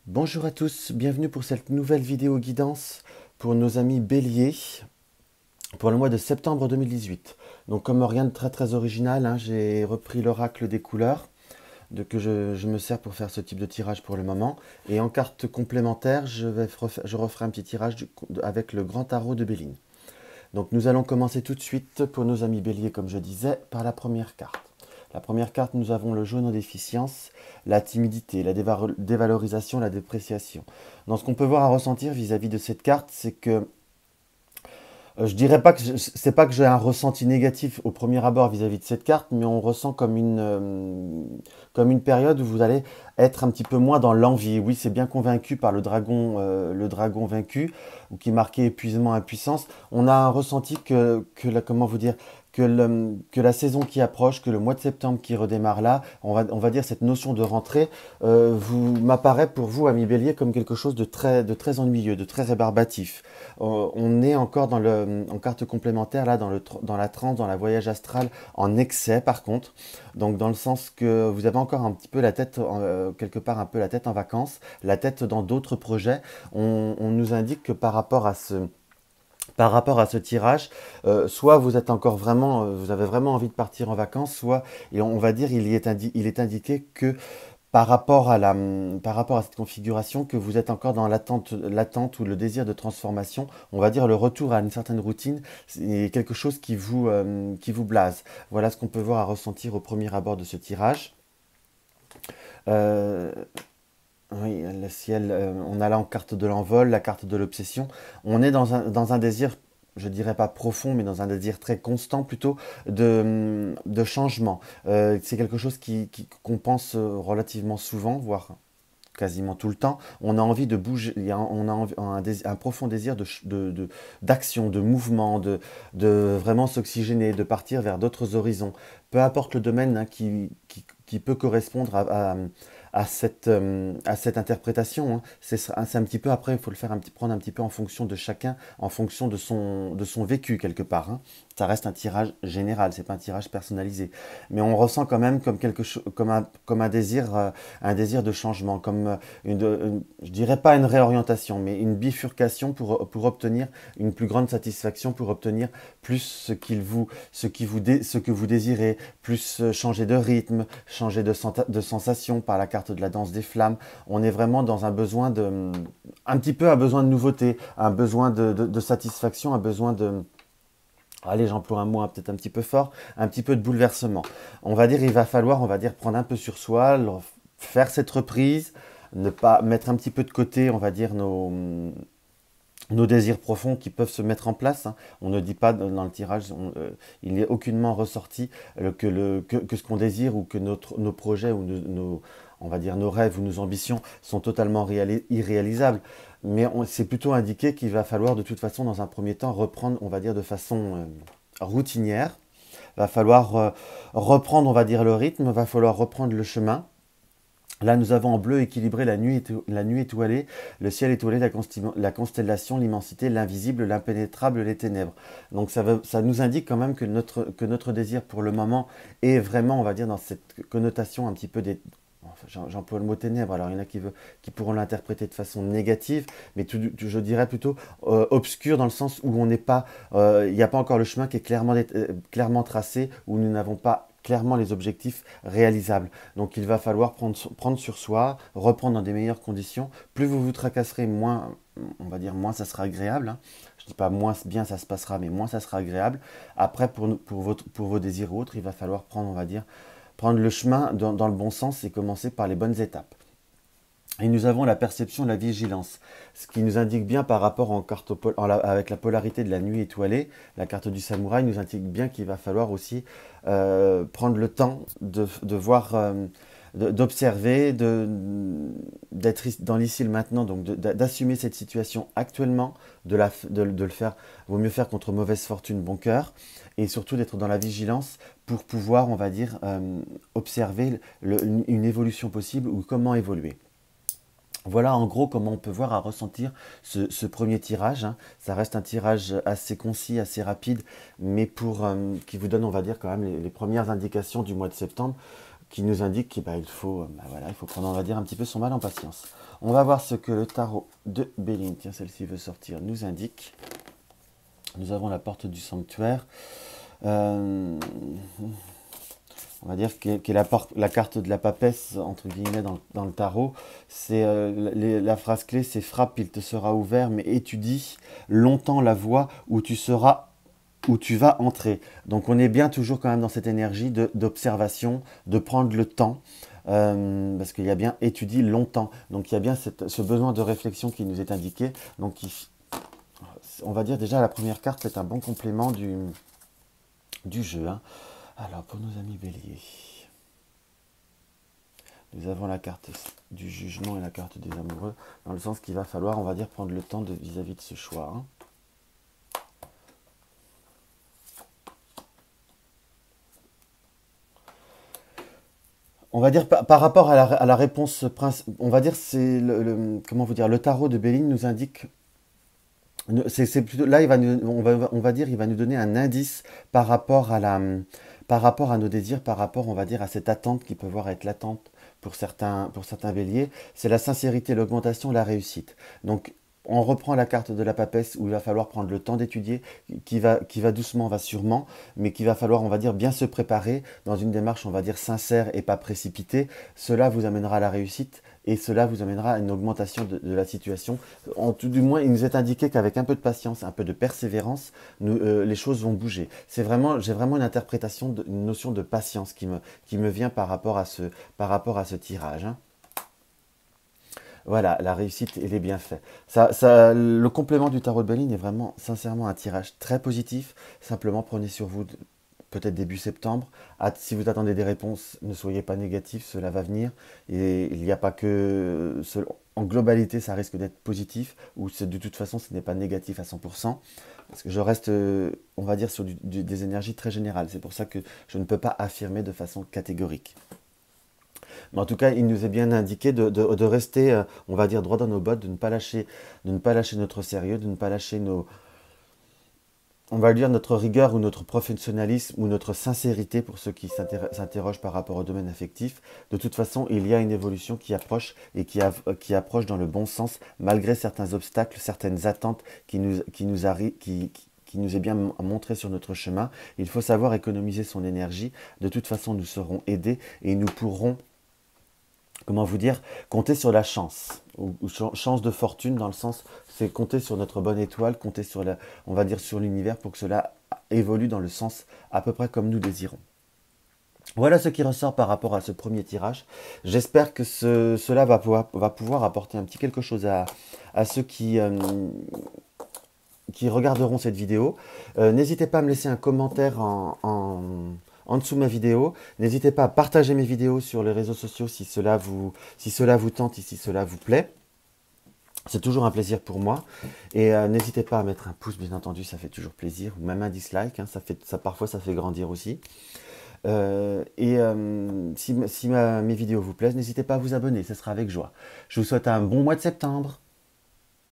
Bonjour à tous, bienvenue pour cette nouvelle vidéo guidance pour nos amis Bélier pour le mois de septembre 2018. Donc comme rien de très original, hein, j'ai repris l'oracle des couleurs que je me sers pour faire ce type de tirage pour le moment. Et en carte complémentaire, je referai un petit tirage avec le grand tarot de Béline. Donc nous allons commencer tout de suite pour nos amis Bélier, comme je disais, par la première carte. La première carte, nous avons le jaune en déficience, la timidité, la dévalorisation, la dépréciation. Dans ce qu'on peut voir à ressentir vis-à-vis de cette carte, c'est que je dirais pas que c'est pas que j'ai un ressenti négatif au premier abord vis-à-vis de cette carte, mais on ressent comme une période où vous allez être un petit peu moins dans l'envie. Oui, c'est bien convaincu par le dragon vaincu, ou qui marquait épuisement, impuissance. On a un ressenti comment vous dire, que la saison qui approche, que le mois de septembre qui redémarre là, on va dire cette notion de rentrée, m'apparaît pour vous, amis Bélier, comme quelque chose de très ennuyeux, de très rébarbatif. On est encore en carte complémentaire, là, dans la transe, dans la voyage astral, en excès par contre. Donc dans le sens que vous avez encore un petit peu la tête, quelque part un peu la tête en vacances, la tête dans d'autres projets. On nous indique que par rapport à ce tirage, soit vous êtes encore vraiment, vous avez vraiment envie de partir en vacances, soit, et on va dire, il est indiqué que par rapport à cette configuration, que vous êtes encore dans l'attente ou le désir de transformation, on va dire le retour à une certaine routine, c'est quelque chose qui vous blase. Voilà ce qu'on peut voir à ressentir au premier abord de ce tirage. Euh, oui, le ciel, on a là en carte de l'envol, la carte de l'obsession. On est dans un désir, je dirais pas profond, mais dans un désir très constant plutôt de changement. C'est quelque chose qu'on pense relativement souvent, voire quasiment tout le temps. On a envie de bouger, on a un profond désir d'action, de mouvement, de vraiment s'oxygéner, de partir vers d'autres horizons. Peu importe le domaine, hein, qui peut correspondre à cette interprétation, hein. C'est un petit peu après, il faut prendre un petit peu en fonction de chacun, en fonction de son vécu quelque part, hein. Ça reste un tirage général, c'est pas un tirage personnalisé. Mais on ressent quand même comme quelque chose, comme un désir de changement, comme je dirais pas une réorientation, mais une bifurcation pour obtenir une plus grande satisfaction, pour obtenir plus ce que vous désirez, plus changer de rythme, changer de sensation par la carte de la danse des flammes. On est vraiment dans un petit peu un besoin de nouveauté, un besoin de satisfaction, un besoin de, allez, j'emploie un mot peut-être un petit peu fort, un petit peu de bouleversement. On va dire, il va falloir, on va dire, prendre un peu sur soi, faire cette reprise, ne pas mettre un petit peu de côté, on va dire, nos désirs profonds qui peuvent se mettre en place, hein. On ne dit pas dans le tirage, il n'est aucunement ressorti que ce qu'on désire ou que nos projets ou on va dire nos rêves ou nos ambitions sont totalement irréalisables. Mais c'est plutôt indiqué qu'il va falloir de toute façon dans un premier temps reprendre, on va dire de façon routinière. Va falloir reprendre, on va dire, le rythme, va falloir reprendre le chemin. Là, nous avons en bleu équilibré la nuit étoilée, le ciel étoilé, la constellation, l'immensité, l'invisible, l'impénétrable, les ténèbres. Donc ça nous indique quand même que notre désir pour le moment est vraiment, on va dire, dans cette connotation un petit peu des... Enfin, j'emploie le mot ténèbres, alors il y en a qui pourront l'interpréter de façon négative, mais je dirais plutôt obscur dans le sens où on n'est pas, il n'y a pas encore le chemin qui est clairement tracé, où nous n'avons pas clairement les objectifs réalisables. Donc il va falloir prendre sur soi, reprendre dans des meilleures conditions. Plus vous vous tracasserez, moins, on va dire, moins ça sera agréable, hein. Je ne dis pas moins bien ça se passera, mais moins ça sera agréable. Après, pour vos désirs ou autres, il va falloir prendre, on va dire, prendre le chemin dans le bon sens et commencer par les bonnes étapes. Et nous avons la perception, la vigilance, ce qui nous indique bien par rapport avec la polarité de la nuit étoilée, la carte du samouraï nous indique bien qu'il va falloir aussi prendre le temps de voir, d'observer, d'être dans l'ici et le maintenant, donc d'assumer cette situation actuellement, de le faire, vaut mieux faire contre mauvaise fortune, bon cœur, et surtout d'être dans la vigilance pour pouvoir, on va dire, observer une évolution possible ou comment évoluer. Voilà en gros comment on peut voir à ressentir ce premier tirage, hein. Ça reste un tirage assez concis, assez rapide, mais qui vous donne, on va dire, quand même les premières indications du mois de septembre, qui nous indique qu'il bah, voilà, il faut prendre, on va dire, un petit peu son mal en patience. On va voir ce que le tarot de Béline, tiens, celle-ci veut sortir, nous indique. Nous avons la porte du sanctuaire. On va dire que la carte de la papesse, entre guillemets, dans le tarot. C'est la phrase clé, c'est frappe, il te sera ouvert, mais étudie longtemps la voie où tu vas entrer. Donc on est bien toujours quand même dans cette énergie d'observation, de prendre le temps, parce qu'il y a bien étudie longtemps. Donc il y a bien ce besoin de réflexion qui nous est indiqué. Donc on va dire déjà la première carte, c'est un bon complément du jeu. Hein. Alors pour nos amis béliers, nous avons la carte du jugement et la carte des amoureux, dans le sens qu'il va falloir, on va dire, prendre le temps vis-à-vis de ce choix. Hein. On va dire par rapport à la réponse on va dire c'est comment vous dire, le tarot de Béline nous indique, c'est plutôt là on va dire il va nous donner un indice par rapport à nos désirs, par rapport, on va dire, à cette attente qui peut voir être latente pour certains béliers. C'est la sincérité, l'augmentation, la réussite. Donc on reprend la carte de la papesse où il va falloir prendre le temps d'étudier, qui va doucement, va sûrement, mais qu'il va falloir, on va dire, bien se préparer dans une démarche, on va dire, sincère et pas précipitée. Cela vous amènera à la réussite et cela vous amènera à une augmentation de la situation. En tout du moins, il nous est indiqué qu'avec un peu de patience, un peu de persévérance, les choses vont bouger. J'ai vraiment une interprétation, une notion de patience qui me vient par rapport à ce tirage. Hein. Voilà, la réussite et les bienfaits. Le complément du tarot de Béline est vraiment, sincèrement, un tirage très positif. Simplement, prenez sur vous, peut-être début septembre. Si vous attendez des réponses, ne soyez pas négatifs, cela va venir. Et il n'y a pas que... En globalité, ça risque d'être positif, ou de toute façon, ce n'est pas négatif à 100%. Parce que je reste, on va dire, sur des énergies très générales. C'est pour ça que je ne peux pas affirmer de façon catégorique. Mais en tout cas, il nous est bien indiqué de rester, on va dire, droit dans nos bottes, de ne pas lâcher notre sérieux, de ne pas lâcher on va dire, notre rigueur ou notre professionnalisme ou notre sincérité pour ceux qui s'interrogent par rapport au domaine affectif. De toute façon, il y a une évolution qui approche et qui approche dans le bon sens, malgré certains obstacles, certaines attentes qui nous est bien montré sur notre chemin. Il faut savoir économiser son énergie. De toute façon, nous serons aidés et nous pourrons, comment vous dire, compter sur la chance, ou chance de fortune dans le sens, c'est compter sur notre bonne étoile, compter sur on va dire sur l'univers pour que cela évolue dans le sens à peu près comme nous désirons. Voilà ce qui ressort par rapport à ce premier tirage. J'espère que cela va pouvoir apporter un petit quelque chose à ceux qui regarderont cette vidéo. N'hésitez pas à me laisser un commentaire en dessous de ma vidéo. N'hésitez pas à partager mes vidéos sur les réseaux sociaux si cela vous tente et si cela vous plaît. C'est toujours un plaisir pour moi. Et n'hésitez pas à mettre un pouce, bien entendu, ça fait toujours plaisir. Ou même un dislike, hein, parfois ça fait grandir aussi. Si mes vidéos vous plaisent, n'hésitez pas à vous abonner, ce sera avec joie. Je vous souhaite un bon mois de septembre.